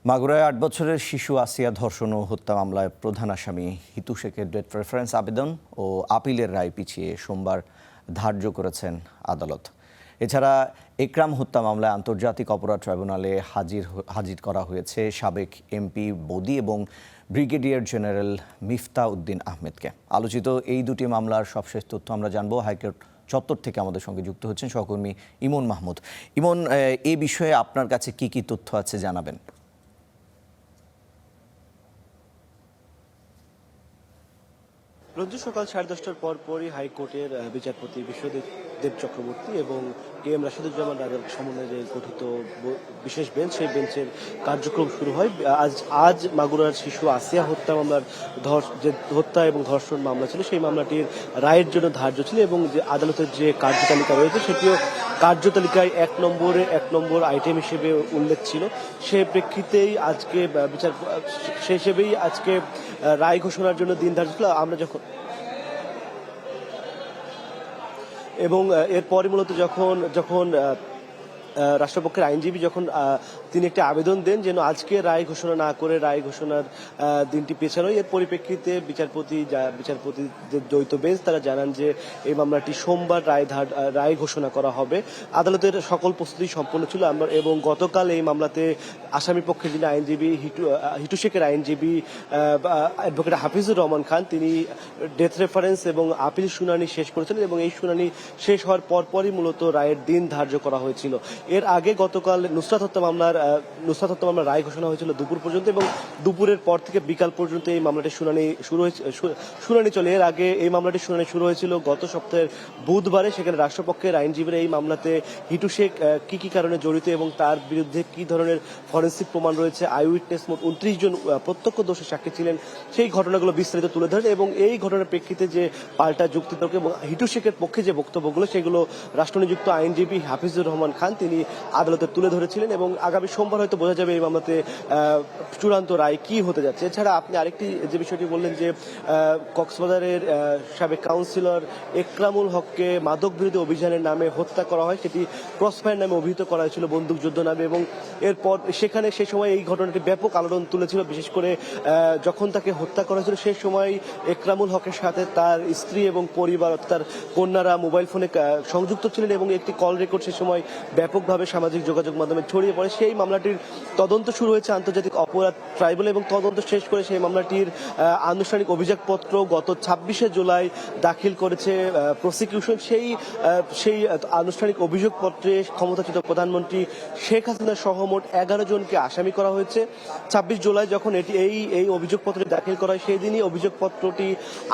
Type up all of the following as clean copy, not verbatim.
মাগুরায় ৮ বছরের শিশু আসিয়া ধর্ষণ ও হত্যা মামলায় প্রধান আসামি হিতু শেখের ডেথ প্রেফারেন্স আবেদন ও আপিলের রায় পিছিয়ে সোমবার ধার্য করেছেন আদালত। এছাড়া একরাম হত্যা মামলায় আন্তর্জাতিক অপরাধ ট্রাইব্যুনালে হাজির করা হয়েছে সাবেক এমপি বদি এবং ব্রিগেডিয়ার জেনারেল মিফতা উদ্দিন আহমেদকে। আলোচিত এই দুটি মামলার সবশেষ তথ্য আমরা জানবো। হাইকোর্ট চত্বর থেকে আমাদের সঙ্গে যুক্ত হচ্ছেন সহকর্মী ইমন মাহমুদ। ইমন, এই বিষয়ে আপনার কাছে কি কি তথ্য আছে জানাবেন? রোজ সকাল 10:30টার পরই হাইকোর্টের বিচারপতি বিশ্বদেব চক্রবর্তী এবং কে এম রাশিদুজ্জামান রাজার সমন্বয়ে গঠিত বিশেষ বেঞ্চ, সেই বেঞ্চের কার্যক্রম শুরু হয়। আজ মাগুরার শিশু আসিয়া হত্যা মামলার যে হত্যা এবং ধর্ষণ মামলা ছিল, সেই মামলাটির রায়ের জন্য ধার্য ছিল এবং যে আদালতের যে কার্যতালিকা রয়েছে সেটিও কার্যতালিকায় এক নম্বর আইটেম হিসেবে উল্লেখ ছিল। সে প্রেক্ষিতেই আজকে সেই হিসেবেই আজকে রায় ঘোষণার জন্য দিন ধার্য ছিল। আমরা যখন এবং এরপরই মূলত যখন রাষ্ট্রপক্ষের আইনজীবী তিনি একটি আবেদন দেন যেন আজকে রায় ঘোষণা না করে রায় ঘোষণার দিনটি পেছানো, এর পরিপ্রেক্ষিতে বিচারপতি যে দ্বৈত বেঞ্চ তারা জানান যে এই মামলাটি সোমবার রায় ঘোষণা করা হবে। আদালতের সকল প্রস্তুতি সম্পন্ন ছিল এবং গতকাল এই মামলাতে আসামি পক্ষের যিনি আইনজীবী হিটু শেখের আইনজীবী অ্যাডভোকেট হাফিজুর রহমান খান, তিনি ডেথ রেফারেন্স এবং আপিল শুনানি শেষ করেছিলেন এবং এই শুনানি শেষ হওয়ার পরপরই মূলত রায়ের দিন ধার্য করা হয়েছিল। এর আগে গতকাল নুসরাত হত্যা মামলার রায় ঘোষণা হয়েছিল দুপুর পর্যন্ত এবং দুপুরের পর থেকে বিকাল পর্যন্ত এই মামলাটির শুনানি চলে। এর আগে এই মামলাটির শুনানি শুরু হয়েছিল গত সপ্তাহের বুধবারে। সেখানে রাষ্ট্রপক্ষের আইনজীবীরা এই মামলাতে হিটু শেখ কি কারণে জড়িত এবং তার বিরুদ্ধে কি ধরনের ফরেন্সিক প্রমাণ রয়েছে, আই উইটনেস মোট 29 জন প্রত্যক্ষদর্শী সাক্ষী ছিলেন, সেই ঘটনাগুলো বিস্তারিত তুলে ধরেন এবং এই ঘটনার প্রেক্ষিতে যে পাল্টা যুক্তিতর্ক এবং হিটু শেখের পক্ষে যে বক্তব্যগুলো সেগুলো রাষ্ট্রনিযুক্ত আইনজীবী হাফিজুর রহমান খান তিনি আদালতে তুলে ধরেছিলেন এবং আগামী সোমবার হয়তো বোঝা যাবে এই মামলাতে চূড়ান্ত রায় কি হতে যাচ্ছে। এছাড়া আপনি আরেকটি যে বিষয়টি বললেন যে কক্সবাজারের সাবেক কাউন্সিলর একরামুল হককে মাদক বিরোধী অভিযানের নামে হত্যা করা হয়, সেটি ক্রসফায়ার নামে অভিহিত করা হয়েছিল বন্দুকযুদ্ধ নামে এবং এরপর সেখানে সে সময় এই ঘটনাটি ব্যাপক আলোড়ন তুলেছিল। বিশেষ করে যখন তাকে হত্যা করা হয়েছিল সেই সময় একরামুল হকের সাথে তার স্ত্রী এবং পরিবার, তার কন্যারা মোবাইল ফোনে সংযুক্ত ছিলেন এবং একটি কল রেকর্ড সে সময় ব্যাপকভাবে সামাজিক যোগাযোগ মাধ্যমে ছড়িয়ে পড়ে। সেই মামলাটির তদন্ত শুরু হয়েছে আন্তর্জাতিক অপরাধ ট্রাইব্যুনাল এবং তদন্ত শেষ করে সেই মামলাটির আনুষ্ঠানিক অভিযোগপত্র গত 26শে জুলাই দাখিল করেছে প্রসিকিউশন। সেই আনুষ্ঠানিক অভিযোগপত্রে ক্ষমতাচ্যুত প্রধানমন্ত্রী শেখ হাসিনা সহ মোট 11 জনকে আসামি করা হয়েছে। 26 জুলাই যখন এই অভিযোগপত্রটি দাখিল করা হয় সেই দিনই অভিযোগপত্রটি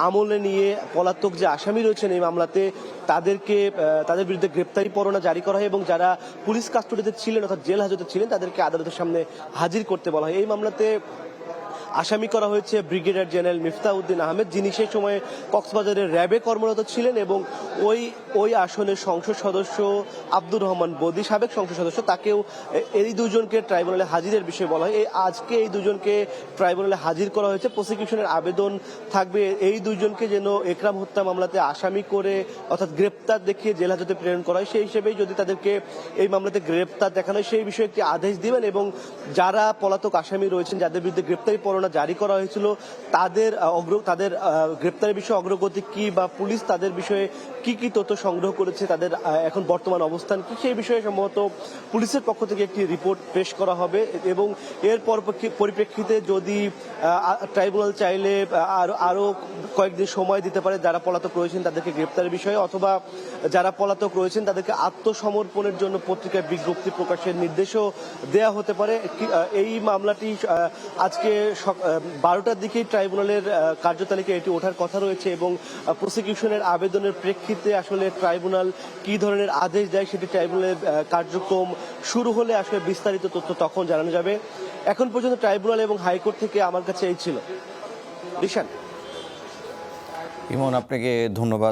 আমলে নিয়ে পলাতক যে আসামি রয়েছেন এই মামলাতে তাদের বিরুদ্ধে গ্রেপ্তারি পরোয়ানা জারি করা হয় এবং যারা পুলিশ কাস্টডিতে ছিলেন অর্থাৎ জেল হাজতে ছিলেন তাদেরকে আদালতের সামনে হাজির করতে বলা হয়। এই মামলাতে আসামি করা হয়েছে ব্রিগেডিয়ার জেনারেল মিফতা উদ্দিন আহমেদ, যিনি সেই সময় কক্সবাজারের র্যাবে কর্মরত ছিলেন এবং ওই আসনের সংসদ সদস্য আব্দুর রহমান বদি, সাবেক সংসদ সদস্য, তাকেও এই দুজনকে ট্রাইব্যুনালে হাজিরের বিষয়ে বলা হয়। আজকে এই দুজনকে ট্রাইব্যুনালে হাজির করা হয়েছে। প্রসিকিউশনের আবেদন থাকবে এই দুজনকে যেন একরাম হত্যা মামলাতে আসামি করে অর্থাৎ গ্রেপ্তার দেখিয়ে জেল হাজতে প্রেরণ করা হয়। সেই হিসেবেই যদি তাদেরকে এই মামলাতে গ্রেপ্তার দেখানো হয় সেই বিষয়ে একটি আদেশ দিবেন এবং যারা পলাতক আসামি রয়েছেন যাদের বিরুদ্ধে গ্রেপ্তারি পরোয়ানা জারি করা হয়েছিল তাদের গ্রেপ্তারের বিষয়ে অগ্রগতি কি বা পুলিশ তাদের বিষয়ে কি তথ্য সংগ্রহ করেছে, তাদের এখন বর্তমান অবস্থান কি, সেই বিষয়ে সম্ভবত পুলিশের পক্ষ থেকে একটি রিপোর্ট পেশ করা হবে এবং এর পরিপ্রেক্ষিতে যদি ট্রাইব্যুনাল চাইলে আরো কয়েকদিন সময় দিতে পারে যারা পলাতক রয়েছেন তাদেরকে গ্রেপ্তারের বিষয়ে, অথবা যারা পলাতক রয়েছেন তাদেরকে আত্মসমর্পণের জন্য পত্রিকায় বিজ্ঞপ্তি প্রকাশের নির্দেশও দেয়া হতে পারে। এই মামলাটি আজকে 12টার দিকেই ট্রাইব্যুনালের কার্যতালিকায় এটি ওঠার কথা রয়েছে এবং প্রসিকিউশনের আবেদনের প্রেক্ষিতে আসলে ট্রাইব্যুনাল কি ধরনের আদেশ দেয় সেটি ট্রাইব্যুনালের কার্যক্রম শুরু হলে আসলে বিস্তারিত তথ্য তখন জানানো যাবে। এখন পর্যন্ত ট্রাইব্যুনাল এবং হাইকোর্ট থেকে আমার কাছে এই ছিল। রিশান। ইমন, আপনাকে ধন্যবাদ।